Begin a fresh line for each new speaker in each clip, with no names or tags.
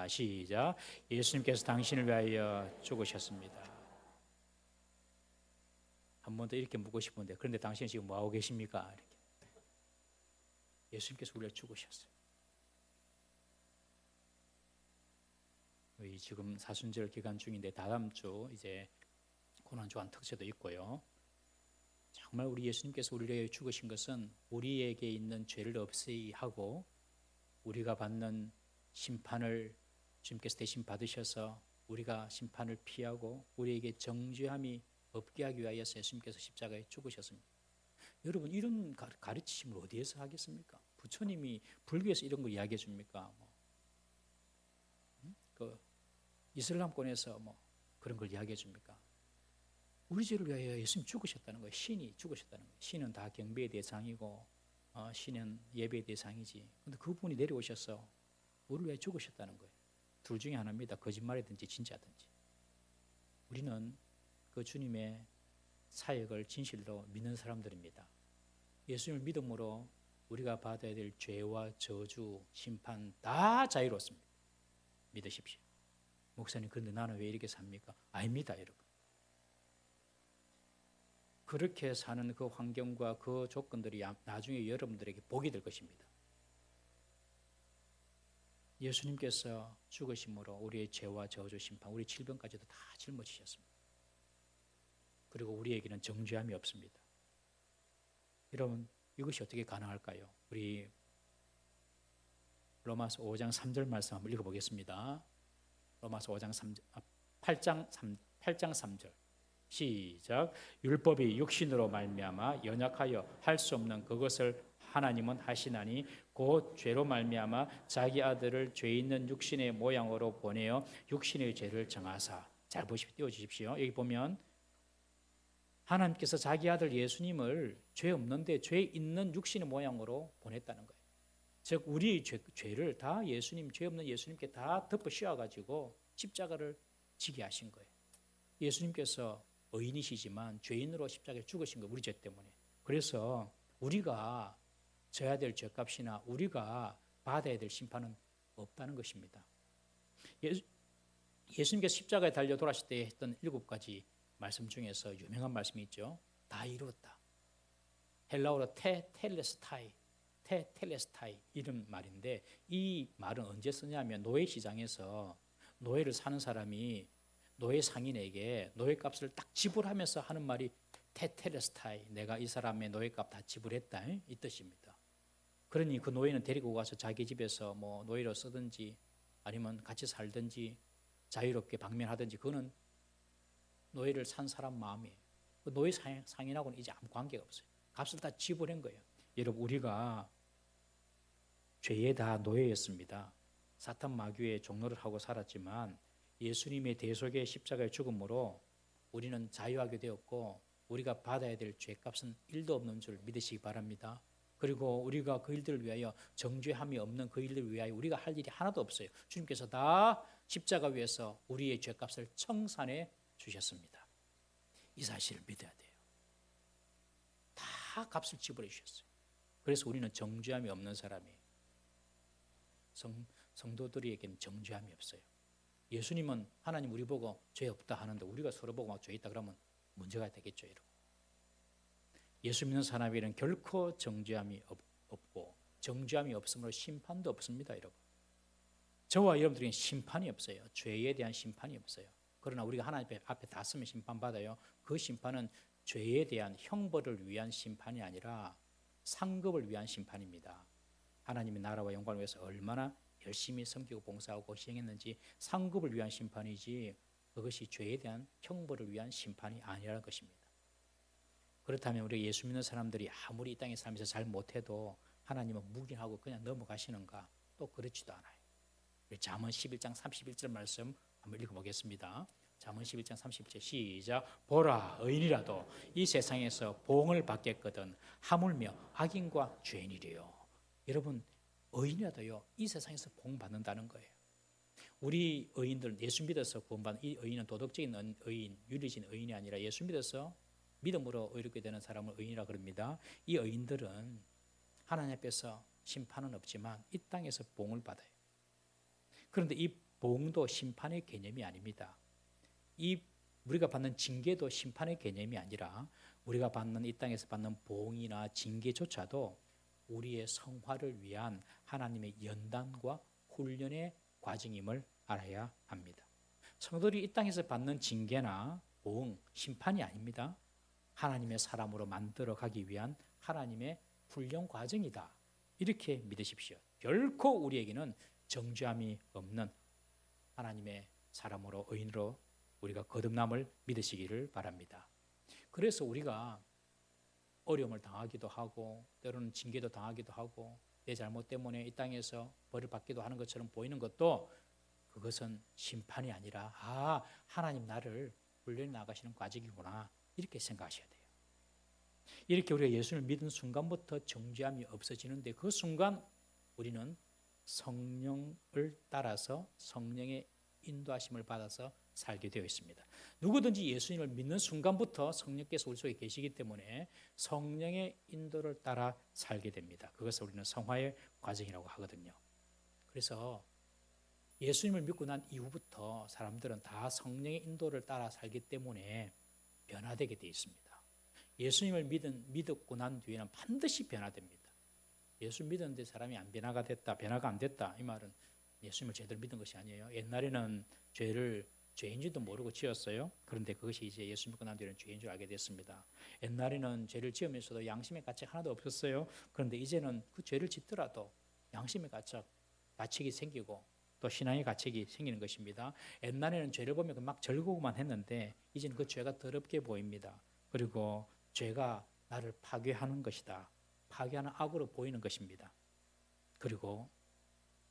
시작. 예수님께서 당신을 위하여 죽으셨습니다. 한 번 더 이렇게 묻고 싶은데, 그런데 당신은 지금 뭐하고 계십니까? 이렇게. 예수님께서 우리를 죽으셨어요. 우리 지금 사순절 기간 중인데 다음 주 이제 고난주간 특세도 있고요. 정말 우리 예수님께서 우리를 위하여 죽으신 것은 우리에게 있는 죄를 없애게 하고 우리가 받는 심판을 주님께서 대신 받으셔서 우리가 심판을 피하고 우리에게 정죄함이 없게 하기 위하여서 예수님께서 십자가에 죽으셨습니다. 여러분, 이런 가르치심을 어디에서 하겠습니까? 부처님이 불교에서 이런 거 이야기해 줍니까? 그 이슬람권에서 그런 걸 이야기해 줍니까? 우리 죄를 위하여 예수님 죽으셨다는 거예요. 신이 죽으셨다는 거예요. 신은 다 경배의 대상이고 신은 예배의 대상이지. 그런데 그분이 내려오셔서 우리를 위하여 죽으셨다는 거예요. 둘 중에 하나입니다. 거짓말이든지 진짜든지. 우리는 그 주님의 사역을 진실로 믿는 사람들입니다. 예수님을 믿음으로 우리가 받아야 될 죄와 저주, 심판 다 자유롭습니다. 믿으십시오. 목사님, 그런데 나는 왜 이렇게 삽니까? 아닙니다, 여러분. 그렇게 사는 그 환경과 그 조건들이 나중에 여러분들에게 복이 될 것입니다. 예수님께서 죽으심으로 우리의 죄와 저주, 심판, 우리 질병까지도 다 짊어지셨습니다. 그리고 우리에게는 정죄함이 없습니다. 여러분, 이것이 어떻게 가능할까요? 우리 로마서 5장 3절 말씀 한번 읽어보겠습니다. 로마서 5장 3절, 8장 3절 시작. 율법이 육신으로 말미암아 연약하여 할 수 없는 그것을 하나님은 하시나니 곧 죄로 말미암아 자기 아들을 죄 있는 육신의 모양으로 보내어 육신의 죄를 정하사. 잘 보십시오. 띄워주십시오. 여기 보면 하나님께서 자기 아들 예수님을 죄 없는데 죄 있는 육신의 모양으로 보냈다는 거예요. 즉 우리 죄를 다 예수님, 죄 없는 예수님께 다 덮어 씌워가지고 십자가를 지게 하신 거예요. 예수님께서 의인이시지만 죄인으로 십자가에 죽으신 거예요. 우리 죄 때문에. 그래서 우리가 져야 될 죄값이나 우리가 받아야 될 심판은 없다는 것입니다. 예수님께서 십자가에 달려 돌아가실 때 했던 7가지 말씀 중에서 유명한 말씀이 있죠. 다 이루었다. 헬라어로 테텔레스타이 이런 말인데 이 말은 언제 쓰냐면 노예 시장에서 노예를 사는 사람이 노예 상인에게 노예값을 딱 지불하면서 하는 말이 테텔레스타이, 내가 이 사람의 노예값 다 지불했다, 이 뜻입니다. 그러니 그 노예는 데리고 가서 자기 집에서 노예로 쓰든지 아니면 같이 살든지 자유롭게 방면하든지 그거는 노예를 산 사람 마음이에요. 그 노예 상인하고는 이제 아무 관계가 없어요. 값을 다 지불한 거예요. 여러분, 우리가 죄에 다 노예였습니다. 사탄 마귀의 종노를 하고 살았지만 예수님의 대속의 십자가의 죽음으로 우리는 자유하게 되었고 우리가 받아야 될 죄값은 1도 없는 줄 믿으시기 바랍니다. 그리고 우리가 그 일들을 위하여 정죄함이 없는 그 일들을 위하여 우리가 할 일이 하나도 없어요. 주님께서 다 십자가 위에서 우리의 죄값을 청산해 주셨습니다. 이 사실을 믿어야 돼요. 다 값을 지불해 주셨어요. 그래서 우리는 정죄함이 없는 사람이에요. 성도들에게는 정죄함이 없어요. 예수님은 하나님 우리 보고 죄 없다 하는데 우리가 서로 보고 막 죄 있다 그러면 문제가 되겠죠, 여러분. 예수 믿는 사람에게는 결코 정죄함이 없고 정죄함이 없으므로 심판도 없습니다, 여러분. 저와 여러분들에게는 심판이 없어요. 죄에 대한 심판이 없어요. 그러나 우리가 하나님 앞에 다 쓰면 심판받아요. 그 심판은 죄에 대한 형벌을 위한 심판이 아니라 상급을 위한 심판입니다. 하나님의 나라와 영광을 위해서 얼마나 열심히 섬기고 봉사하고 시행했는지 상급을 위한 심판이지 그것이 죄에 대한 형벌을 위한 심판이 아니라는 것입니다. 그렇다면 우리 예수 믿는 사람들이 아무리 이 땅에 살면서 잘 못해도 하나님은 묵인하고 그냥 넘어가시는가? 또 그렇지도 않아요. 잠언 11장 31절 말씀 한번 읽어보겠습니다. 잠언 11장 31절 시작. 보라, 의인이라도 이 세상에서 보응을 받겠거든 하물며 악인과 죄인이래요. 여러분, 의인이라도요 이 세상에서 보응 받는다는 거예요. 우리 의인들은 예수 믿어서 구원받는 이 의인은 도덕적인 의인, 윤리적인 의인이 아니라 예수 믿어서 믿음으로 의롭게 되는 사람을 의인이라 그럽니다. 이 의인들은 하나님 앞에서 심판은 없지만 이 땅에서 보응을 받아요. 그런데 이 보응도 심판의 개념이 아닙니다. 이 우리가 받는 징계도 심판의 개념이 아니라 우리가 받는 이 땅에서 받는 보응이나 징계조차도 우리의 성화를 위한 하나님의 연단과 훈련의 과정임을 알아야 합니다. 성도들이 이 땅에서 받는 징계나 보응, 심판이 아닙니다. 하나님의 사람으로 만들어 가기 위한 하나님의 훈련 과정이다. 이렇게 믿으십시오. 결코 우리에게는 정죄함이 없는 하나님의 사람으로 의인으로 우리가 거듭남을 믿으시기를 바랍니다. 그래서 우리가 어려움을 당하기도 하고 때로는 징계도 당하기도 하고 내 잘못 때문에 이 땅에서 벌을 받기도 하는 것처럼 보이는 것도 그것은 심판이 아니라 하나님 나를 훈련해 나가시는 과정이구나 이렇게 생각하셔야 돼요. 이렇게 우리가 예수를 믿은 순간부터 정죄함이 없어지는데 그 순간 우리는 성령을 따라서 성령의 인도하심을 받아서 살게 되어 있습니다. 누구든지 예수님을 믿는 순간부터 성령께서 우리 속에 계시기 때문에 성령의 인도를 따라 살게 됩니다. 그것을 우리는 성화의 과정이라고 하거든요. 그래서 예수님을 믿고 난 이후부터 사람들은 다 성령의 인도를 따라 살기 때문에 변화되게 되어 있습니다. 예수님을 믿고 난 뒤에는 반드시 변화됩니다. 예수 믿었는데 사람이 안 변화가 안 됐다. 이 말은 예수님을 제대로 믿은 것이 아니에요. 옛날에는 죄를 죄인지도 모르고 지었어요. 그런데 그것이 이제 예수 믿고 난 뒤에는 죄인 줄 알게 됐습니다. 옛날에는 죄를 지으면서도 양심의 가책 하나도 없었어요. 그런데 이제는 그 죄를 짓더라도 양심의 가책이 생기고 또 신앙의 가책이 생기는 것입니다. 옛날에는 죄를 보면 막 즐거워만 했는데 이제는 그 죄가 더럽게 보입니다. 그리고 죄가 나를 파괴하는 것이다. 파괴하는 악으로 보이는 것입니다. 그리고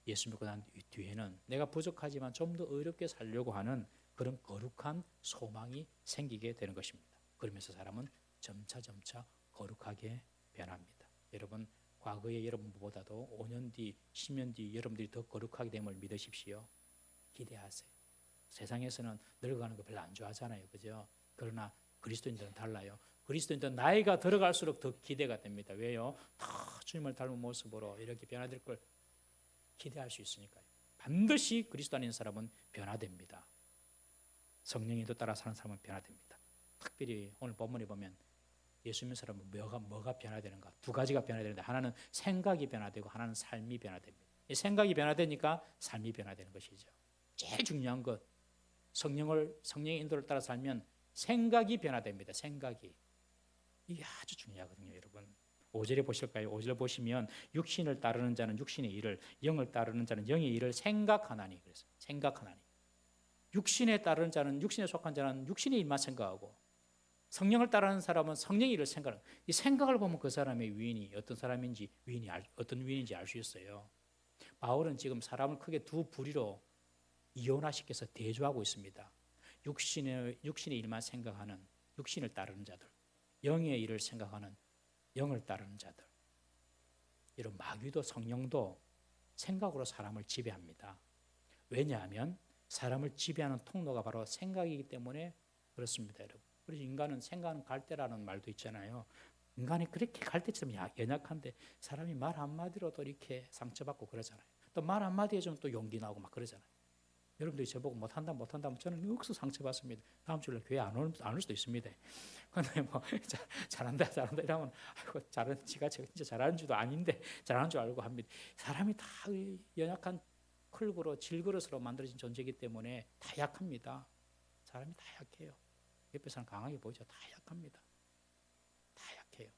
예수 믿고 난 뒤에는 내가 부족하지만 좀 더 의롭게 살려고 하는 그런 거룩한 소망이 생기게 되는 것입니다. 그러면서 사람은 점차 거룩하게 변합니다. 여러분 과거의 여러분보다도 5년 뒤, 10년 뒤 여러분들이 더 거룩하게 됨을 믿으십시오. 기대하세요. 세상에서는 늙어가는 거 별로 안 좋아하잖아요. 그죠? 그러나 그리스도인들은 달라요. 그리스도인들은 나이가 들어갈수록 더 기대가 됩니다. 왜요? 다 주님을 닮은 모습으로 이렇게 변화될 걸 기대할 수 있으니까요. 반드시 그리스도 안에 있는 사람은 변화됩니다. 성령님도 따라 사는 사람은 변화됩니다. 특별히 오늘 본문에 보면 예수 믿는 사람은 뭐가 변화되는가? 두 가지가 변화되는데 하나는 생각이 변화되고 하나는 삶이 변화됩니다. 이 생각이 변화되니까 삶이 변화되는 것이죠. 제일 중요한 것 성령의 인도를 따라 살면 생각이 변화됩니다. 생각이 이게 아주 중요하거든요, 여러분. 5절에 보실까요? 5절 보시면 육신을 따르는 자는 육신의 일을, 영을 따르는 자는 영의 일을 생각하나니 그래서 생각하나니. 육신에 따르는 자는 육신에 속한 자는 육신의 일만 생각하고 성령을 따르는 사람은 성령의 일을 생각하는. 이 생각을 보면 그 사람의 위인이 어떤 사람인지 어떤 위인인지 알 수 있어요. 바울은 지금 사람을 크게 두 부류로 이원화시켜서 대조하고 있습니다. 육신의 일만 생각하는 육신을 따르는 자들, 영의 일을 생각하는 영을 따르는 자들. 이런 마귀도 성령도 생각으로 사람을 지배합니다. 왜냐하면 사람을 지배하는 통로가 바로 생각이기 때문에 그렇습니다, 여러분. 그래서 인간은 생각하는 갈대라는 말도 있잖아요. 인간이 그렇게 갈대처럼 연약한데 사람이 말 한마디로도 이렇게 상처받고 그러잖아요. 또 말 한마디 해주면 또 용기 나고 막 그러잖아요. 여러분들이 저보고 못한다 하면 저는 억수 상처받습니다. 다음 주에 교회 안 올 수도 있습니다. 근데 뭐 잘한다 이러면 아이고 지가 진짜 잘하는 줄도 아닌데 잘하는 줄 알고 합니다. 사람이 다 연약한 흙으로 질그릇으로 만들어진 존재이기 때문에 다 약합니다. 사람이 다 약해요. 옆에서는 강하게 보이죠. 다 약합니다. 다 약해요.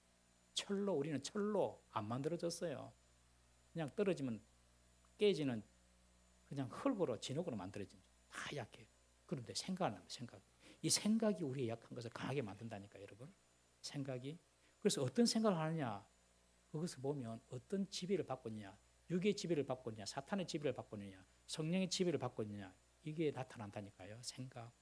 우리는 철로 안 만들어졌어요. 그냥 떨어지면 깨지는 그냥 흙으로 진흙으로 만들어진 다 약해요. 그런데 생각을 합니다. 이 생각이 우리의 약한 것을 강하게 만든다니까 여러분. 생각이. 그래서 어떤 생각을 하느냐. 그것을 보면 어떤 지배를 받고 있느냐. 육의 지배를 받고 있느냐. 사탄의 지배를 받고 있느냐. 성령의 지배를 받고 있느냐. 이게 나타난다니까요. 생각.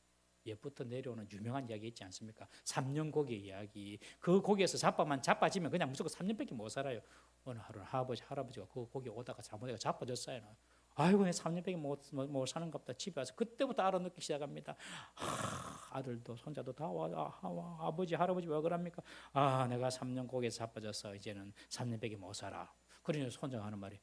옛부터 내려오는 유명한 이야기 있지 않습니까? 3년 고기의 이야기. 그 고기에서 자빠지면 그냥 무조건 3년밖에 못 살아요. 어느 하루 할아버지가 그 고기 오다가 잘못해서 자빠졌어요. 아이고 3년밖에 못 사는갑다. 집에 와서 그때부터 알아듣기 시작합니다. 아들도 손자도 다 와, 아버지 할아버지 왜 그럽니까? 내가 3년 고기에서 자빠져서 이제는 3년밖에 못 살아. 그러니 손자가 하는 말이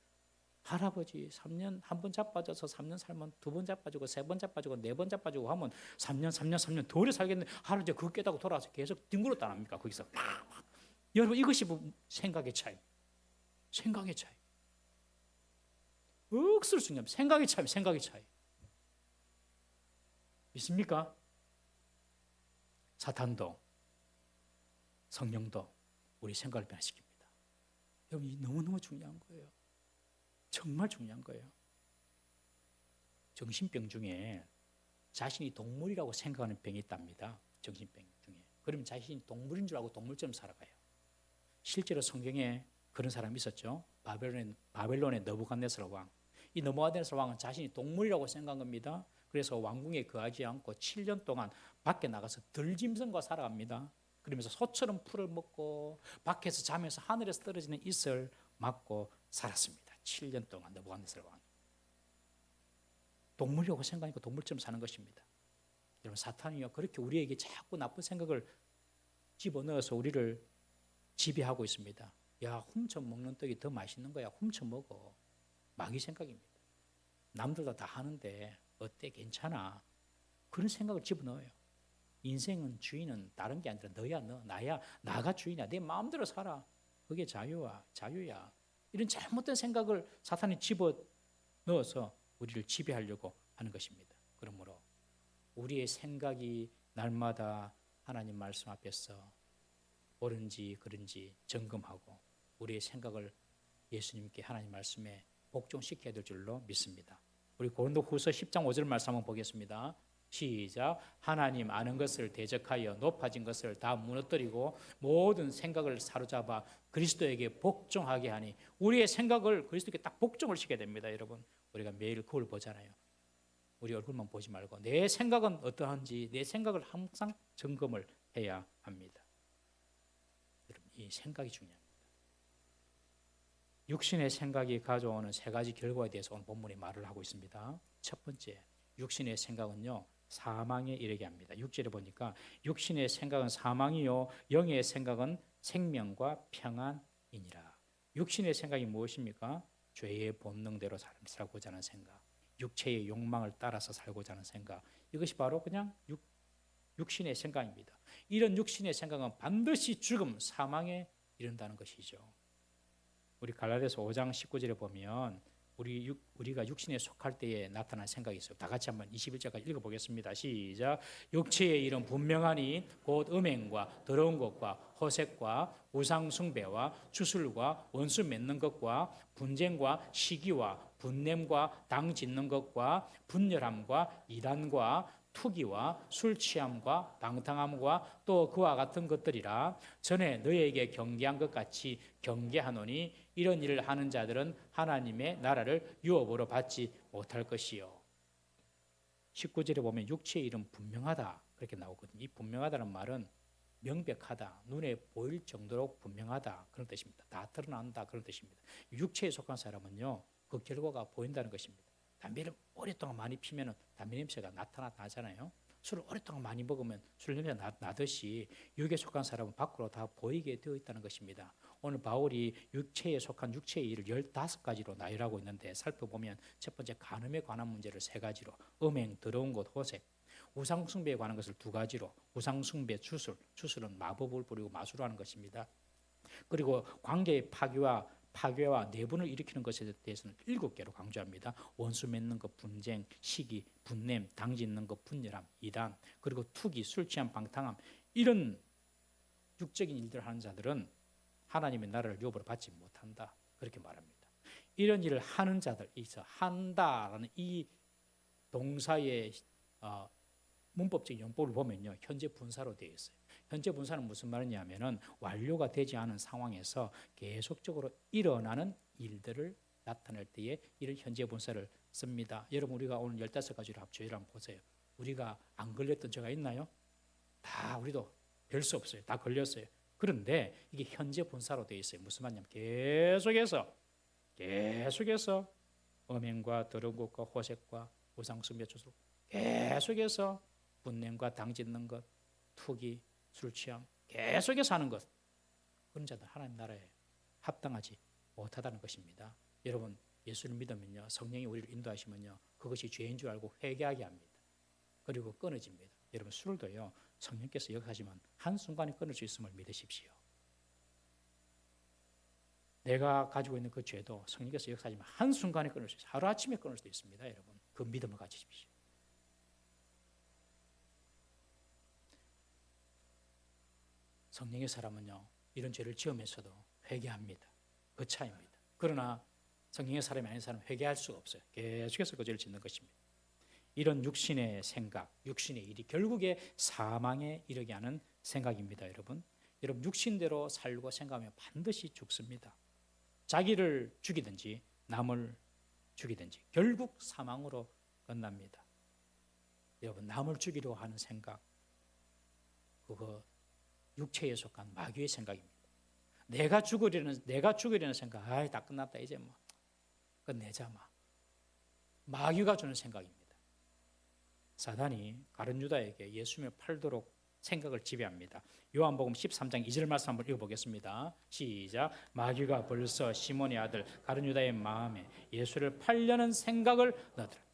할아버지 3년 한 번 자빠져서 3년 살면 2번 자빠지고 3번 자빠지고 4번 자빠지고 하면 3년 더 오래 살겠네. 할아버지 그거 깨닫고 돌아와서 계속 뒹굴었다 합니까? 거기서 여러분 이것이 생각의 차이. 생각의 차이. 억수로 중요합니다. 생각의 차이, 생각의 차이. 믿습니까? 사탄도 성령도 우리 생각을 변화시킵니다. 여러분 이 너무너무 중요한 거예요. 정말 중요한 거예요. 정신병 중에 자신이 동물이라고 생각하는 병이 있답니다. 정신병 중에. 그러면 자신이 동물인 줄 알고 동물처럼 살아가요. 실제로 성경에 그런 사람이 있었죠. 바벨론의 느부갓네살 왕. 이 느부갓네살 왕은 자신이 동물이라고 생각한 겁니다. 그래서 왕궁에 거하지 않고 7년 동안 밖에 나가서 들짐승과 살아갑니다. 그러면서 소처럼 풀을 먹고 밖에서 자면서 하늘에서 떨어지는 이슬 맞고 살았습니다. 7년 동안 느부갓네살 왕. 동물이라고 생각하니까 동물처럼 사는 것입니다. 여러분 사탄이요 그렇게 우리에게 자꾸 나쁜 생각을 집어넣어서 우리를 지배하고 있습니다. 야 훔쳐 먹는 떡이 더 맛있는 거야. 훔쳐 먹어. 마귀 생각입니다. 남들도 다 하는데 어때 괜찮아. 그런 생각을 집어넣어요. 인생은 주인은 다른 게 아니라 너야 너 나야 나가 주인이야. 내 마음대로 살아. 그게 자유야. 이런 잘못된 생각을 사탄이 집어넣어서 우리를 지배하려고 하는 것입니다. 그러므로 우리의 생각이 날마다 하나님 말씀 앞에서 옳은지 그른지 점검하고 우리의 생각을 예수님께 하나님 말씀에 복종시켜야 될 줄로 믿습니다. 우리 고린도후서 10장 5절 말씀 한번 보겠습니다. 시작. 하나님 아는 것을 대적하여 높아진 것을 다 무너뜨리고 모든 생각을 사로잡아 그리스도에게 복종하게 하니 우리의 생각을 그리스도에게 딱 복종을 시켜야 됩니다. 여러분 우리가 매일 거울 보잖아요. 우리 얼굴만 보지 말고 내 생각은 어떠한지 내 생각을 항상 점검을 해야 합니다. 여러분 이 생각이 중요합니다. 육신의 생각이 가져오는 세 가지 결과에 대해서 오늘 본문이 말을 하고 있습니다. 첫 번째, 육신의 생각은요 사망에 이르게 합니다. 6절에 보니까 육신의 생각은 사망이요 영의 생각은 생명과 평안이니라. 육신의 생각이 무엇입니까? 죄의 본능대로 살고자 하는 생각, 육체의 욕망을 따라서 살고자 하는 생각, 이것이 바로 그냥 육신의 생각입니다. 이런 육신의 생각은 반드시 죽음, 사망에 이른다는 것이죠. 우리 갈라디아서 5장 19절에 보면 우리가 육신에 속할 때에 나타난 생각이 있어요. 다 같이 한번 21절까지 읽어보겠습니다. 시작. 육체의 일은 분명하니 곧 음행과 더러운 것과 허색과 우상 숭배와 주술과 원수 맺는 것과 분쟁과 시기와 분냄과 당 짓는 것과 분열함과 이단과 투기와 술 취함과 방탕함과 또 그와 같은 것들이라. 전에 너희에게 경계한 것 같이 경계하노니 이런 일을 하는 자들은 하나님의 나라를 유업으로 받지 못할 것이요. 19절에 보면 육체의 일은 분명하다 그렇게 나오거든요. 이 분명하다는 말은 명백하다, 눈에 보일 정도로 분명하다 그런 뜻입니다. 다 드러난다 그런 뜻입니다. 육체에 속한 사람은요 그 결과가 보인다는 것입니다. 담배를 오랫동안 많이 피면 담배 냄새가 나타나잖아요. 술을 오랫동안 많이 먹으면 술 냄새가 나듯이 육에 속한 사람은 밖으로 다 보이게 되어 있다는 것입니다. 오늘 바울이 육체에 속한 육체의 일을 15가지로 나열하고 있는데 살펴보면 첫 번째 간음에 관한 문제를 3가지로, 음행, 더러운 것, 호색, 우상숭배에 관한 것을 2가지로, 우상숭배, 주술은 마법을 부리고 마술을 하는 것입니다. 그리고 관계의 파괴와 내분을 일으키는 것에 대해서는 7개로 강조합니다. 원수 맺는 것, 분쟁, 시기, 분냄, 당짓는 것, 분열함, 이단, 그리고 투기, 술 취함, 방탕함, 이런 육적인 일들을 하는 자들은 하나님의 나라를 유업으로 받지 못한다 그렇게 말합니다. 이런 일을 하는 자들, 한다라는 이 동사의 문법적인 용법을 보면요 현재 분사로 되어 있어요. 현재 분사는 무슨 말이냐면은 완료가 되지 않은 상황에서 계속적으로 일어나는 일들을 나타낼 때에 이를 현재 분사를 씁니다. 여러분 우리가 오늘 15가지로 합주를 한번 보세요. 우리가 안 걸렸던 죄가 있나요? 다 우리도 별 수 없어요. 다 걸렸어요. 그런데 이게 현재 분사로 되어 있어요. 무슨 말이냐면 계속해서 음행과 더러운 것과 호색과 우상숭배 주술 계속해서 분냄과 당짓는 것, 투기, 술 취함 계속해서 하는 것, 그런 자들 하나님 나라에 합당하지 못하다는 것입니다. 여러분 예수를 믿으면요, 성령이 우리를 인도하시면요, 그것이 죄인 줄 알고 회개하게 합니다. 그리고 끊어집니다. 여러분, 술도요, 성령께서 역사하시면 한순간에 끊을 수 있음을 믿으십시오. 내가 가지고 있는 그 죄도 성령께서 역사하시면 한순간에 끊을 수 있어요. 하루아침에 끊을 수도 있습니다. 여러분, 그 믿음을 가지십시오. 성령의 사람은요, 이런 죄를 지으면서도 회개합니다. 그 차이입니다. 그러나 성령의 사람이 아닌 사람은 회개할 수가 없어요. 계속해서 그 죄를 짓는 것입니다. 이런 육신의 생각, 육신의 일이 결국에 사망에 이르게 하는 생각입니다. 여러분, 육신대로 살고 생각하면 반드시 죽습니다. 자기를 죽이든지 남을 죽이든지 결국 사망으로 끝납니다. 여러분, 남을 죽이려고 하는 생각, 그거 육체에 속한 마귀의 생각입니다. 내가 죽으려는 생각, 다 끝났다, 이제 뭐 끝내자, 마귀가 주는 생각입니다. 사단이 가룟 유다에게 예수님을 팔도록 생각을 지배합니다. 요한복음 13장 2절 말씀 한번 읽어보겠습니다. 시작. 마귀가 벌써 시몬의 아들 가룟 유다의 마음에 예수를 팔려는 생각을 넣더라.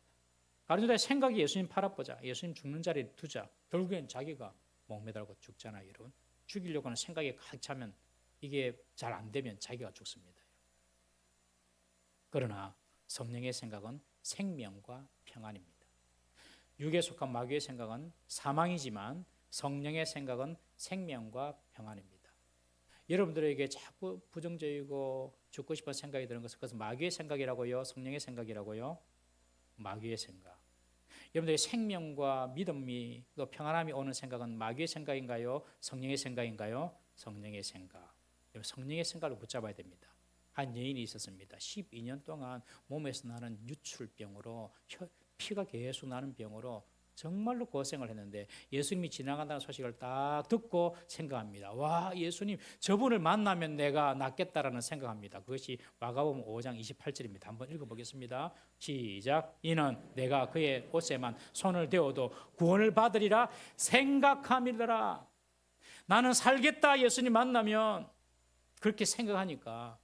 가룟 유다의 생각이 예수님 팔아보자, 예수님 죽는 자리에 두자. 결국엔 자기가 목매달고 죽잖아요. 여러분, 죽이려고 하는 생각이 가득 차면 이게 잘 안 되면 자기가 죽습니다. 그러나 성령의 생각은 생명과 평안입니다. 육에 속한 마귀의 생각은 사망이지만 성령의 생각은 생명과 평안입니다. 여러분들에게 자꾸 부정적이고 죽고 싶은 생각이 드는 그것은 마귀의 생각이라고요? 성령의 생각이라고요? 마귀의 생각. 여러분들의 생명과 믿음이 또 평안함이 오는 생각은 마귀의 생각인가요? 성령의 생각인가요? 성령의 생각. 성령의 생각을 붙잡아야 됩니다. 한 여인이 있었습니다. 12년 동안 몸에서 나는 유출병으로 피가 계속 나는 병으로 정말로 고생을 했는데 예수님이 지나간다는 소식을 딱 듣고 생각합니다. 와, 예수님 저분을 만나면 내가 낫겠다라는 생각합니다. 그것이 마가복음 5장 28절입니다. 한번 읽어보겠습니다. 시작. 이는 내가 그의 옷에만 손을 대어도 구원을 받으리라 생각함이더라. 나는 살겠다, 예수님 만나면. 그렇게 생각하니까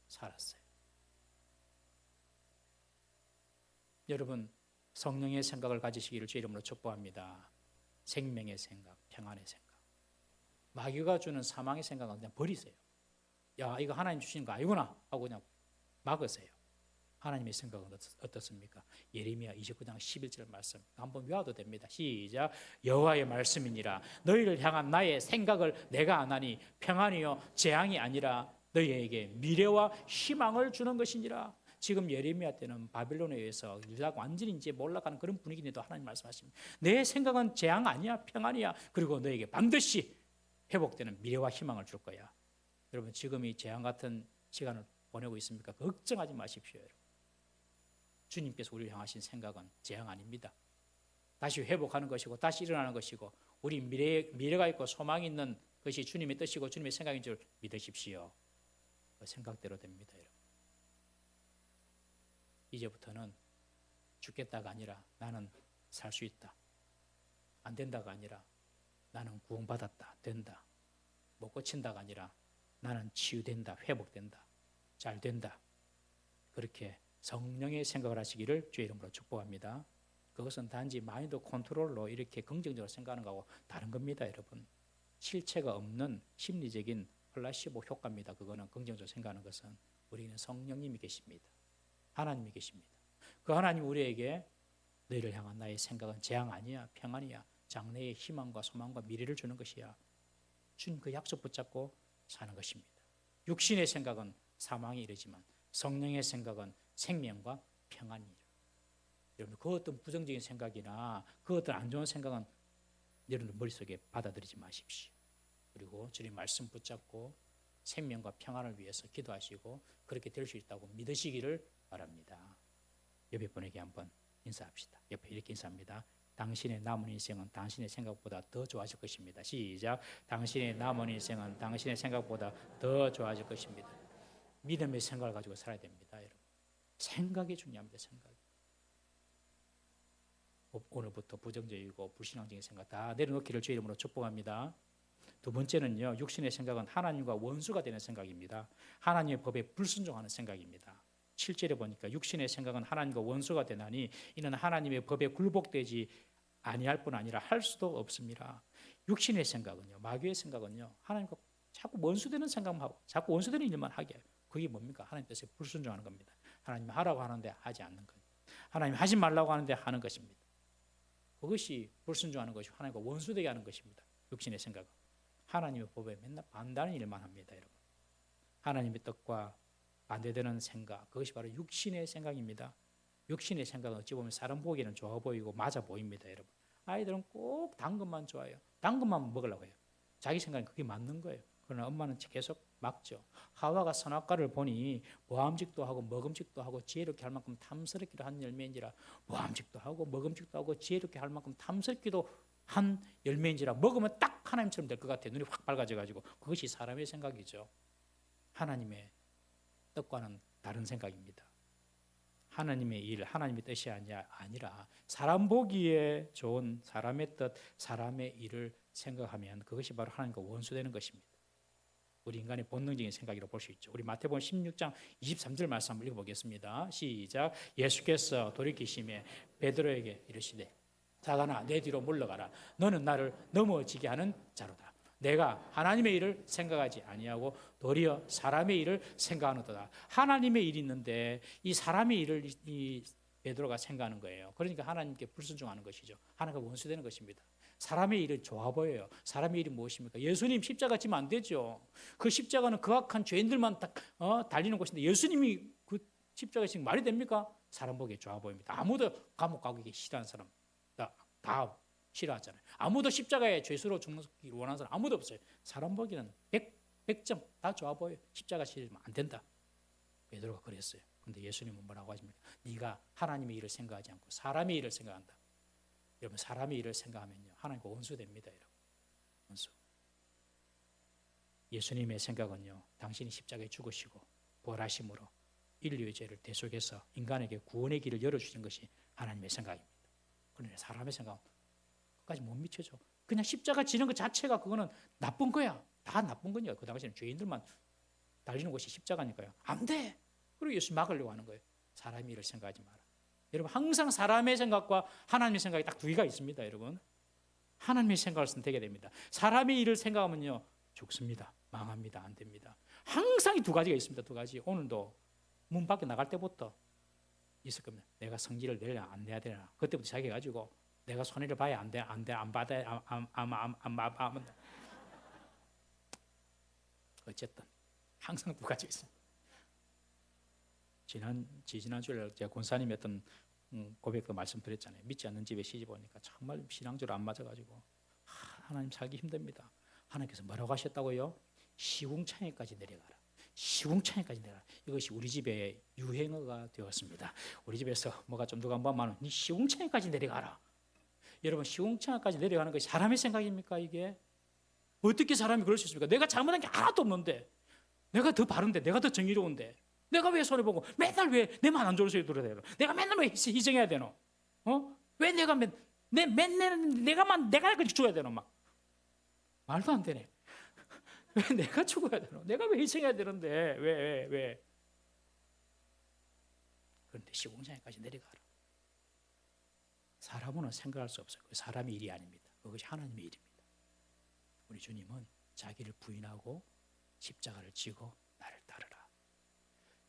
살았어요. 여러분, 성령의 생각을 가지시기를 주의 이름으로 축복합니다. 생명의 생각, 평안의 생각. 마귀가 주는 사망의 생각은 그냥 버리세요. 야, 이거 하나님 주시는 거 아니구나 하고 그냥 막으세요. 하나님의 생각은 어떻습니까? 예레미야 29장 11절 말씀 한번 외워도 됩니다. 시작. 여호와의 말씀이니라. 너희를 향한 나의 생각을 내가 아나니 평안이요 재앙이 아니라 너희에게 미래와 희망을 주는 것이니라. 지금 예레미야 때는 바빌론에 의해서 유다가 완전히 이제 몰락하는 그런 분위기인데도 하나님 말씀하십니다. 내 생각은 재앙 아니야, 평안이야. 그리고 너에게 반드시 회복되는 미래와 희망을 줄 거야. 여러분, 지금 이 재앙 같은 시간을 보내고 있습니까? 걱정하지 마십시오. 여러분. 주님께서 우리를 향하신 생각은 재앙 아닙니다. 다시 회복하는 것이고 다시 일어나는 것이고 우리 미래가 있고 소망이 있는 것이 주님의 뜻이고 주님의 생각인 줄 믿으십시오. 그 생각대로 됩니다. 여러분. 이제부터는 죽겠다가 아니라 나는 살 수 있다. 안 된다가 아니라 나는 구원받았다. 된다. 못 고친다가 아니라 나는 치유된다. 회복된다. 잘 된다. 그렇게 성령의 생각을 하시기를 주의 이름으로 축복합니다. 그것은 단지 마인드 컨트롤로 이렇게 긍정적으로 생각하는 거하고 다른 겁니다. 여러분. 실체가 없는 심리적인 플라시보 효과입니다. 그거는 긍정적으로 생각하는 것은 우리는 성령님이 계십니다. 하나님이 계십니다. 그 하나님 우리에게 너희를 향한 나의 생각은 재앙 아니야, 평안이야, 장래의 희망과 소망과 미래를 주는 것이야. 주님 그 약속 붙잡고 사는 것입니다. 육신의 생각은 사망에 이르지만 성령의 생각은 생명과 평안이라. 여러분, 그 어떤 부정적인 생각이나 그 어떤 안 좋은 생각은 여러분 머릿속에 받아들이지 마십시오. 그리고 주님 말씀 붙잡고 생명과 평안을 위해서 기도하시고 그렇게 될 수 있다고 믿으시기를 바랍니다. 옆에 분에게 한번 인사합시다. 옆에 이렇게 인사합니다. 당신의 남은 인생은 당신의 생각보다 더 좋아질 것입니다. 시작. 당신의 남은 인생은 당신의 생각보다 더 좋아질 것입니다. 믿음의 생각을 가지고 살아야 됩니다. 여러분. 생각이 중요합니다. 생각. 오늘부터 부정적이고 불신앙적인 생각 다 내려놓기를 주의 이름으로 축복합니다. 두 번째는요, 육신의 생각은 하나님과 원수가 되는 생각입니다. 하나님의 법에 불순종하는 생각입니다. 7절에 보니까 육신의 생각은 하나님과 원수가 되나니 이는 하나님의 법에 굴복되지 아니할 뿐 아니라 할 수도 없습니다. 육신의 생각은요, 마귀의 생각은요, 하나님과 자꾸 원수되는 생각만 하고 자꾸 원수되는 일만 하게 해요. 그게 뭡니까? 하나님 뜻에 불순종하는 겁니다. 하나님 하라고 하는데 하지 않는 거예요. 하나님 하지 말라고 하는데 하는 것입니다. 그것이 불순종하는 것이고 하나님과 원수되게 하는 것입니다. 육신의 생각은 하나님의 법에 맨날 반대하는 일만 합니다. 여러분, 하나님의 뜻과 반대되는 생각, 그것이 바로 육신의 생각입니다. 육신의 생각은 어찌 보면 사람 보기에는 좋아 보이고 맞아 보입니다. 여러분, 아이들은 꼭 단 것만 좋아해요. 단 것만 먹으려고 해요. 자기 생각은 그게 맞는 거예요. 그러나 엄마는 계속 막죠. 하와가 선악과를 보니 모함직도 하고 먹음직도 하고 지혜롭게 할 만큼 탐스럽기도 한 열매인지라, 모함직도 하고 먹음직도 하고 지혜롭게 할 만큼 탐스럽기도 한 열매인지라, 먹으면 딱 하나님처럼 될 것 같아요. 눈이 확 밝아져가지고. 그것이 사람의 생각이죠. 하나님의 뜻과는 다른 생각입니다. 하나님의 일, 하나님의 뜻이 아니라 사람 보기에 좋은 사람의 뜻, 사람의 일을 생각하면 그것이 바로 하나님과 원수되는 것입니다. 우리 인간의 본능적인 생각이라고 볼 수 있죠. 우리 마태복음 16장 23절 말씀 한번 읽어보겠습니다. 시작. 예수께서 돌이키심에 베드로에게 이르시되 사단아 내 뒤로 물러가라. 너는 나를 넘어지게 하는 자로다. 내가 하나님의 일을 생각하지 아니하고 도리어 사람의 일을 생각하는도다. 하나님의 일이 있는데 이 사람의 일을 이 베드로가 생각하는 거예요. 그러니까 하나님께 불순종하는 것이죠. 하나님과 원수되는 것입니다. 사람의 일은 좋아 보여요. 사람의 일이 무엇입니까? 예수님 십자가 지면 안 되죠. 그 십자가는 그 악한 죄인들만 달리는 것인데 예수님이 그 십자가 지금 말이 됩니까? 사람 보기에 좋아 보입니다. 아무도 감옥 가기 싫어하는 사람 다 싫어하잖아요. 아무도 십자가에 죄수로 죽기를 원하는 사람 아무도 없어요. 사람 보기에는 100점 다 좋아 보여요. 십자가 지면 안 된다. 베드로가 그랬어요. 그런데 예수님은 뭐라고 하십니까? 네가 하나님의 일을 생각하지 않고 사람의 일을 생각한다. 여러분, 사람의 일을 생각하면요, 하나님과 원수됩니다. 여러분, 원수. 예수님의 생각은요, 당신이 십자가에 죽으시고 부활하심으로 인류의 죄를 대속해서 인간에게 구원의 길을 열어주신 것이 하나님의 생각입니다. 그런데 사람의 생각은 그까지 못 미쳐줘. 그냥 십자가 지는 것 자체가 그거는 나쁜 거야. 다 나쁜 거냐. 그 당시에는 죄인들만 달리는 것이 십자가니까요. 안 돼. 그리고 예수 막으려고 하는 거예요. 사람의 일을 생각하지 마라. 여러분, 항상 사람의 생각과 하나님의 생각이 딱 두 개가 있습니다. 여러분, 하나님의 생각을 선택해야 됩니다. 사람의 일을 생각하면요, 죽습니다. 망합니다. 안 됩니다. 항상 이 두 가지가 있습니다. 두 가지. 오늘도 문 밖에 나갈 때부터 있을 겁니다. 내가 성질을 내려 안 내야 되나. 그때부터 시작해가지고 내가 손해를 봐야 안 돼, 안 돼, 안 받아야 안. 어쨌든 항상 두 가지 있습니다. 지난주에 제가 권사님이 어떤 고백도 말씀드렸잖아요. 믿지 않는 집에 시집 오니까 정말 신앙적으로 안 맞아가지고 하나님 살기 힘듭니다. 하나님께서 뭐라고 하셨다고요? 시궁창에까지 내려가라. 시궁창에까지 내려가라. 이것이 우리 집의 유행어가 되었습니다. 우리 집에서 뭐가 좀 누가 한번 말하면 네 시궁창에까지 내려가라. 여러분, 시궁창에까지 내려가는 것이 사람의 생각입니까? 이게 어떻게 사람이 그럴 수 있습니까? 내가 잘못한 게 하나도 없는데, 내가 더 바른데, 내가 더 정의로운데, 내가 왜 손해보고 맨날 왜 내만 안 좋은 소리 들어야 되노? 내가 맨날 왜 희생해야 되노? 왜 내가 내가 죽어야 되노? 막 말도 안 되네. 왜 내가 죽어야 되노? 내가 왜 희생해야 되는데 왜? 그런데 시공장에까지 내려가라. 사람은 생각할 수 없어요. 그 사람의 일이 아닙니다. 그것이 하나님의 일입니다. 우리 주님은 자기를 부인하고 십자가를 지고 나를 따르라.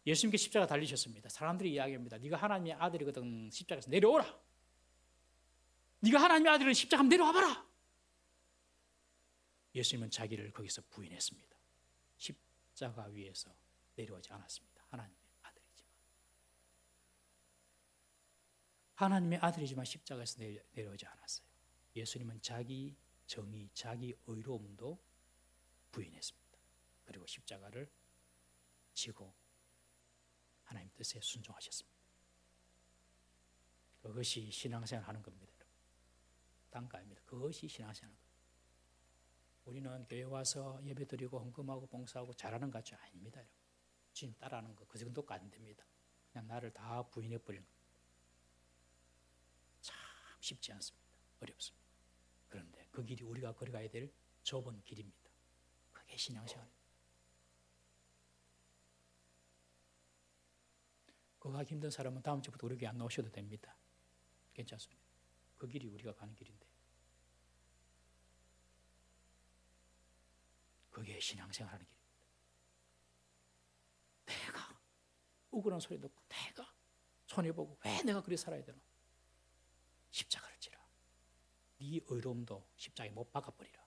예수님께 십자가 달리셨습니다. 사람들이 이야기합니다. 네가 하나님의 아들이거든 십자가에서 내려오라. 네가 하나님의 아들은 십자가 한번 내려와봐라. 예수님은 자기를 거기서 부인했습니다. 십자가 위에서 내려오지 않았습니다. 하나님의 아들이지만 십자가에서 내려오지 않았어요. 예수님은 자기 정의, 자기 의로움도 부인했습니다. 그리고 십자가를 지고 하나님 뜻에 순종하셨습니다. 그것이 신앙생활 하는 겁니다. 단가입니다. 그것이 신앙생활 하는 겁니다. 우리는 교회 와서 예배드리고 헌금하고 봉사하고 잘하는 것 같죠? 아닙니다. 여러분. 주님 따라하는 거 그 정도가 안 됩니다. 그냥 나를 다 부인해버리는 겁니다. 참 쉽지 않습니다. 어렵습니다. 그런데 그 길이 우리가 걸어가야 될 좁은 길입니다. 그게 신앙생활입니다. 그거 하기 힘든 사람은 다음 주부터 우리 교회 안 나오셔도 됩니다. 괜찮습니다. 그 길이 우리가 가는 길인데. 그게 신앙생활하는 길입니다. 내가 우울한 소리 듣고 내가 손해보고 왜 내가 그리 살아야 되나? 십자가를 지라. 네 의로움도 십자가에 못 박아버리라.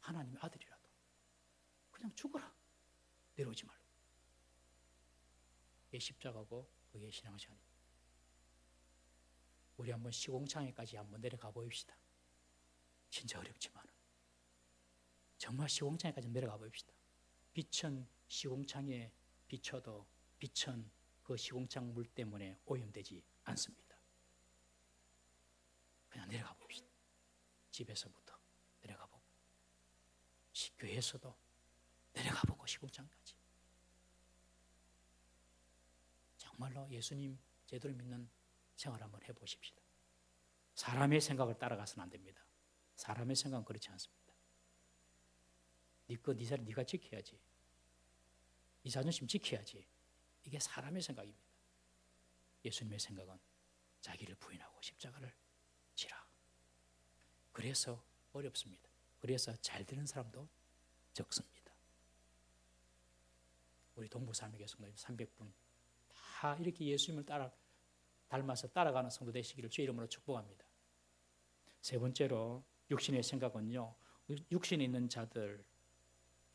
하나님의 아들이라도 그냥 죽어라. 내려오지 말고. 그게 십자가고 그게 신앙생활입니다. 우리 한번 시공창에까지 한번 내려가 보입시다. 진짜 어렵지만 정말 시공창에까지 내려가 봅시다. 빛은 시공창에 비춰도 빛은 그 시공창 물 때문에 오염되지 않습니다. 그냥 내려가 봅시다. 집에서부터 내려가 보고 교회에서도 내려가 보고 시공창까지. 정말로 예수님 제대로 믿는 생활 한번 해보십시다. 사람의 생각을 따라가서는 안 됩니다. 사람의 생각은 그렇지 않습니다. 네 자리 네가 지켜야지. 네 자존심 지켜야지. 이게 사람의 생각입니다. 예수님의 생각은 자기를 부인하고 십자가를 지라. 그래서 어렵습니다. 그래서 잘 되는 사람도 적습니다. 우리 동부산맥의 성도님 300분 다 이렇게 예수님을 닮아서 따라가는 성도 되시기를 주의 이름으로 축복합니다. 세 번째로 육신의 생각은요. 육신에 있는 자들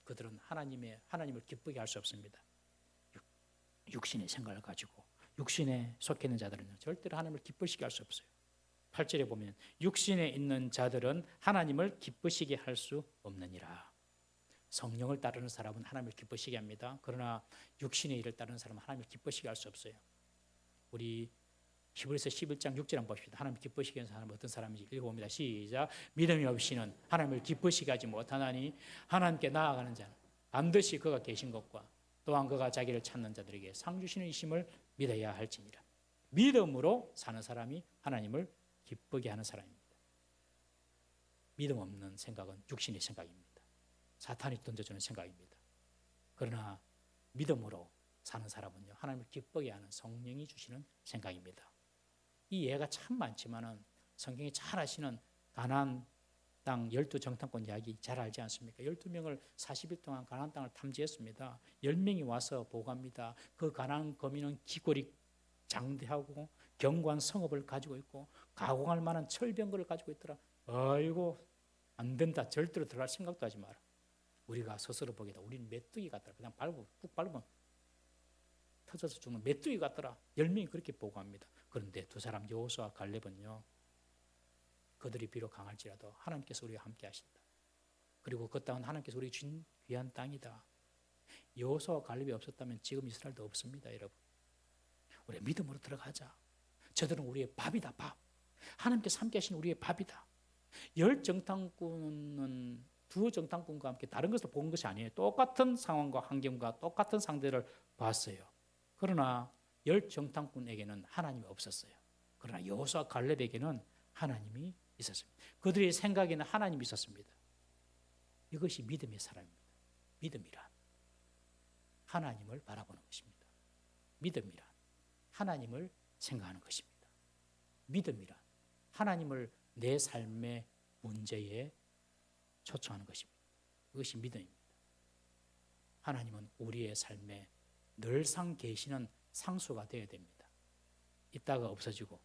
그들은 하나님을 기쁘게 할 수 없습니다. 육신의 생각을 가지고 육신에 속해 있는 자들은 절대로 하나님을 기쁘시게 할 수 없어요. 8절에 보면 육신에 있는 자들은 하나님을 기쁘시게 할 수 없느니라. 성령을 따르는 사람은 하나님을 기쁘시게 합니다. 그러나 육신의 일을 따르는 사람은 하나님을 기쁘시게 할 수 없어요. 우리 히브리서 11장 6절 한번 봅시다. 하나님을 기쁘시게 하는 사람은 어떤 사람인지 읽어봅니다. 시작. 믿음이 없이는 하나님을 기쁘시게 하지 못하나니 하나님께 나아가는 자는 반드시 그가 계신 것과 또한 그가 자기를 찾는 자들에게 상 주시는 이심을 믿어야 할지니라. 믿음으로 사는 사람이 하나님을 기쁘게 하는 사람입니다. 믿음 없는 생각은 육신의 생각입니다. 사탄이 던져주는 생각입니다. 그러나 믿음으로 사는 사람은요, 하나님을 기쁘게 하는 성령이 주시는 생각입니다. 이 예가 참 많지만은 성경이 잘 아시는 가나안 땅 12정탐권 이야기 잘 알지 않습니까? 12명을 40일 동안 가나안 땅을 탐지했습니다. 10명이 와서 보고합니다. 그 가나안 거민은 기골이 장대하고 견고한 성읍을 가지고 있고 가공할 만한 철병거를 가지고 있더라. 아이고 안 된다. 절대로 들어갈 생각도 하지 마라. 우리가 스스로 보기에도 우리는 메뚜기 같더라. 그냥 푹 밟으면 터져서 죽는 메뚜기 같더라. 10명이 그렇게 보고합니다. 그런데 두 사람 여호수아와 갈렙은요. 그들이 비록 강할지라도 하나님께서 우리와 함께 하신다. 그리고 그 땅은 하나님께서 우리 주신 귀한 땅이다. 여호수아와 갈렙이 없었다면 지금 이스라엘도 없습니다. 여러분. 우리 믿음으로 들어가자. 저들은 우리의 밥이다. 밥. 하나님께서 함께 하신 우리의 밥이다. 10정탐꾼은 두 정탐꾼과 함께 다른 것을 본 것이 아니에요. 똑같은 상황과 환경과 똑같은 상대를 봤어요. 그러나 10정탐꾼에게는 하나님이 없었어요. 그러나 여호수아 갈렙에게는 하나님이 있었습니다. 그들의 생각에는 하나님이 있었습니다. 이것이 믿음의 사람입니다. 믿음이란 하나님을 바라보는 것입니다. 믿음이란 하나님을 생각하는 것입니다. 믿음이란 하나님을 내 삶의 문제에 초청하는 것입니다. 그것이 믿음입니다. 하나님은 우리의 삶에 늘상 계시는 상수가 되어야 됩니다. 있다가 없어지고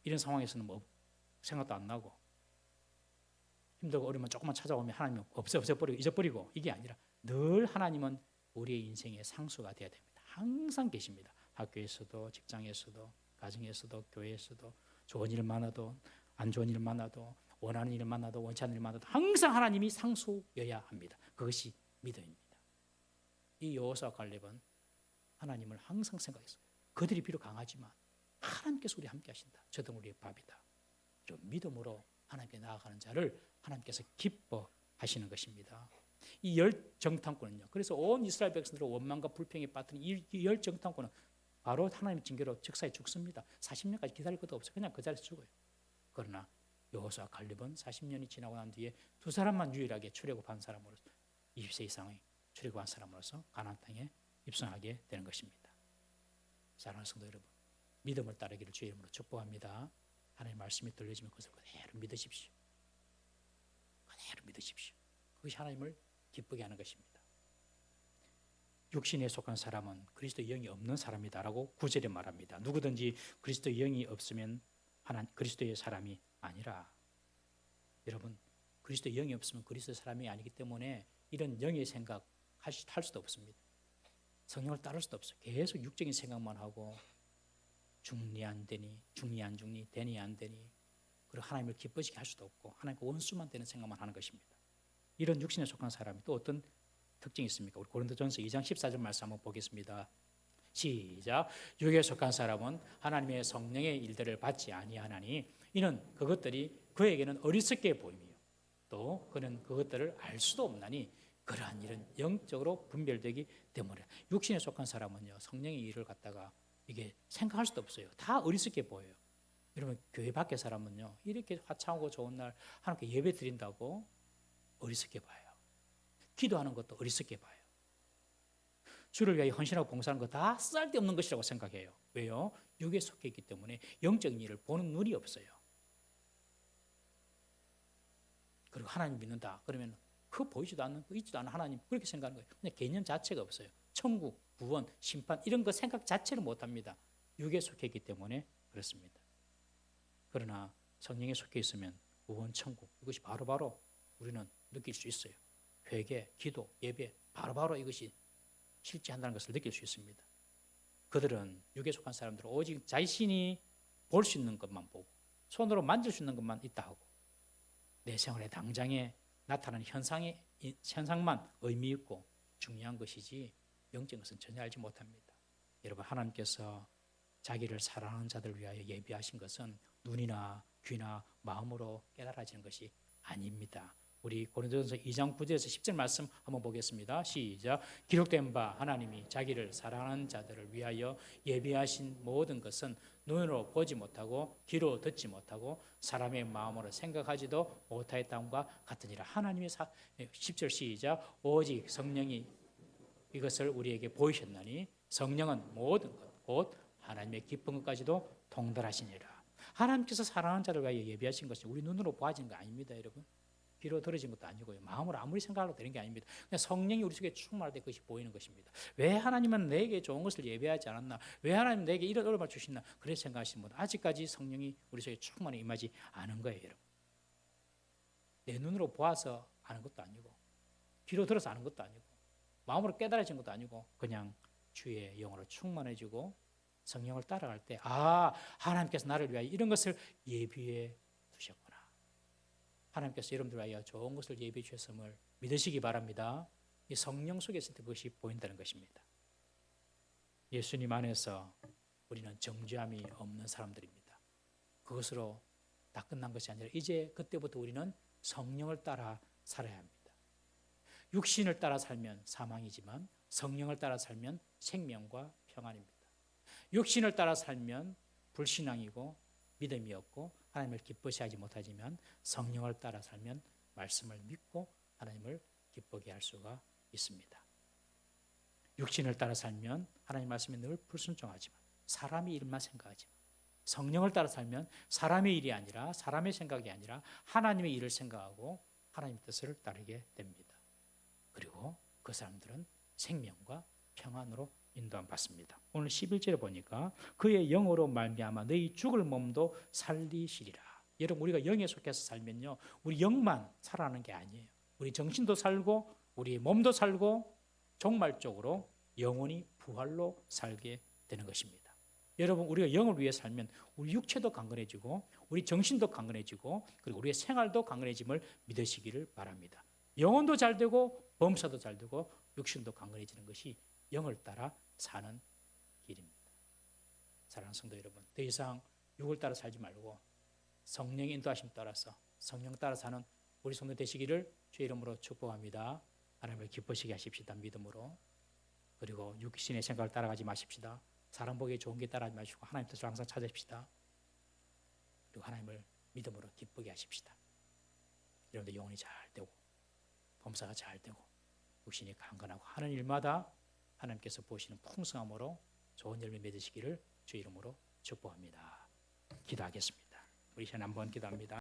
이런 상황에서는 뭐 생각도 안 나고 힘들고 어려우면 조금만 찾아오면 하나님은 없애버리고 잊어버리고 이게 아니라 늘 하나님은 우리의 인생의 상수가 되어야 됩니다. 항상 계십니다. 학교에서도 직장에서도 가정에서도 교회에서도 좋은 일 많아도 안 좋은 일 많아도 원하는 일 많아도 원치 않는 일 많아도 항상 하나님이 상수여야 합니다. 그것이 믿음입니다. 이 여호수아 갈렙은 하나님을 항상 생각했어요. 그들이 비록 강하지만 하나님께서 우리 함께 하신다. 저도 우리의 밥이다. 좀 믿음으로 하나님께 나아가는 자를 하나님께서 기뻐하시는 것입니다. 이 10정탐꾼은요. 그래서 온 이스라엘 백성들을 원망과 불평에 빠뜨린 이 10정탐꾼은 바로 하나님의 징계로 적사에 죽습니다. 40년까지 기다릴 것도 없어요. 그냥 그 자리에서 죽어요. 그러나 여호수아 갈렙은 40년이 지나고 난 뒤에 두 사람만 유일하게 출애굽한 사람으로서 20세 이상의 출애굽한 사람으로서 가나안 땅에 입성하게 되는 것입니다. 사랑하는 성도 여러분, 믿음을 따르기를 주의 이름으로 축복합니다. 하나님의 말씀이 들려지면 그것을 그대로 믿으십시오. 그대로 믿으십시오. 그것이 하나님을 기쁘게 하는 것입니다. 육신에 속한 사람은 그리스도의 영이 없는 사람이다라고 9절에 말합니다. 누구든지 그리스도의 영이 없으면 그리스도의 사람이 아니라. 여러분, 그리스도의 영이 없으면 그리스도의 사람이 아니기 때문에 이런 영의 생각 할 수도 없습니다. 성령을 따를 수도 없어요. 계속 육적인 생각만 하고 죽니 안 되니, 죽니 안 죽니, 되니 안 되니, 그리고 하나님을 기쁘시게 할 수도 없고 하나님과 원수만 되는 생각만 하는 것입니다. 이런 육신에 속한 사람이 또 어떤 특징이 있습니까? 우리 고린도전서 2장 14절 말씀 한번 보겠습니다. 시작. 육에 속한 사람은 하나님의 성령의 일들을 받지 아니하나니 이는 그것들이 그에게는 어리석게 보이며 또 그는 그것들을 알 수도 없나니 그러한 일은 영적으로 분별되기 때문에. 육신에 속한 사람은요, 성령의 일을 갖다가 이게 생각할 수도 없어요. 다 어리석게 보여요. 여러분, 교회 밖의 사람은요, 이렇게 화창하고 좋은 날 하나님께 예배 드린다고 어리석게 봐요. 기도하는 것도 어리석게 봐요. 주를 위하여 헌신하고 봉사하는 거 다 쓸데없는 것이라고 생각해요. 왜요? 육에 속해 있기 때문에 영적인 일을 보는 눈이 없어요. 그리고 하나님 믿는다 그러면 그 보이지도 않는, 그 있지도 않은 하나님, 그렇게 생각하는 거예요. 그냥 개념 자체가 없어요. 천국, 구원, 심판 이런 거 생각 자체를 못합니다. 육에 속해 있기 때문에 그렇습니다. 그러나 성령에 속해 있으면 구원, 천국 이것이 바로바로 우리는 느낄 수 있어요. 회개, 기도, 예배 바로바로 이것이 실제한다는 것을 느낄 수 있습니다. 그들은 육에 속한 사람들은 오직 자신이 볼 수 있는 것만 보고 손으로 만질 수 있는 것만 있다 하고 내 생활의 당장에 나타나는 현상만 의미 있고 중요한 것이지 영적인 것은 전혀 알지 못합니다. 여러분, 하나님께서 자기를 사랑하는 자들을 위하여 예비하신 것은 눈이나 귀나 마음으로 깨달아지는 것이 아닙니다. 우리 고린도전서 2장 9절에서 10절 말씀 한번 보겠습니다. 시작. 기록된 바 하나님이 자기를 사랑하는 자들을 위하여 예비하신 모든 것은 눈으로 보지 못하고 귀로 듣지 못하고 사람의 마음으로 생각하지도 못하였다함과 같으니라. 하나님의 10절 시작. 오직 성령이 이것을 우리에게 보이셨나니 성령은 모든 것 곧 하나님의 기쁜 것까지도 통달하시니라. 하나님께서 사랑하는 자를 위하여 예비하신 것이 우리 눈으로 보아지는 거 아닙니다, 여러분. 귀로 들어진 것도 아니고요. 마음으로 아무리 생각해도 되는 게 아닙니다. 그냥 성령이 우리 속에 충만할 때 그것이 보이는 것입니다. 왜 하나님은 내게 좋은 것을 예배하지 않았나? 왜 하나님은 내게 이런 얼마를 주시나? 그렇게 생각하시는 분은 아직까지 성령이 우리 속에 충만히 임하지 않은 거예요, 여러분. 내 눈으로 보아서 아는 것도 아니고 귀로 들어서 아는 것도 아니고 마음으로 깨달아진 것도 아니고 그냥 주의 영으로 충만해지고 성령을 따라갈 때 하나님께서 나를 위하여 이런 것을 예비해 두셨구나. 하나님께서 여러분들 위하여 좋은 것을 예비해 주셨음을 믿으시기 바랍니다. 이 성령 속에서 그것이 보인다는 것입니다. 예수님 안에서 우리는 정죄함이 없는 사람들입니다. 그것으로 다 끝난 것이 아니라 이제 그때부터 우리는 성령을 따라 살아야 합니다. 육신을 따라 살면 사망이지만 성령을 따라 살면 생명과 평안입니다. 육신을 따라 살면 불신앙이고 믿음이 없고 하나님을 기쁘시하지 못하지만 성령을 따라 살면 말씀을 믿고 하나님을 기쁘게 할 수가 있습니다. 육신을 따라 살면 하나님 말씀에 늘 불순종하지만 사람의 일만 생각하지만 성령을 따라 살면 사람의 일이 아니라 사람의 생각이 아니라 하나님의 일을 생각하고 하나님의 뜻을 따르게 됩니다. 그리고 그 사람들은 생명과 평안으로 인도함 받습니다. 오늘 11절에 보니까 그의 영으로 말미암아 너희 죽을 몸도 살리시리라. 여러분, 우리가 영에 속해서 살면요, 우리 영만 살아나는 게 아니에요. 우리 정신도 살고 우리 몸도 살고 종말적으로 영혼이 부활로 살게 되는 것입니다. 여러분, 우리가 영을 위해 살면 우리 육체도 강건해지고 우리 정신도 강건해지고 그리고 우리의 생활도 강건해짐을 믿으시기를 바랍니다. 영혼도 잘 되고 범사도 잘 되고 육신도 강건해지는 것이 영을 따라 사는 길입니다. 사랑하는 성도 여러분, 더 이상 육을 따라 살지 말고 성령의 인도하심 따라서 성령 따라 사는 우리 성도 되시기를 주의 이름으로 축복합니다. 하나님을 기쁘시게 하십시다. 믿음으로. 그리고 육신의 생각을 따라가지 마십시다. 사람 보기에 좋은 게 따라하지 마시고 하나님 뜻을 항상 찾으십시다. 그리고 하나님을 믿음으로 기쁘게 하십시다. 여러분들 영혼이 잘 되고 범사가 잘 되고 육신이 강건하고 하는 일마다 하나님께서 보시는 풍성함으로 좋은 열매 맺으시기를 주 이름으로 축복합니다. 기도하겠습니다. 우리 시간 한번 기도합니다.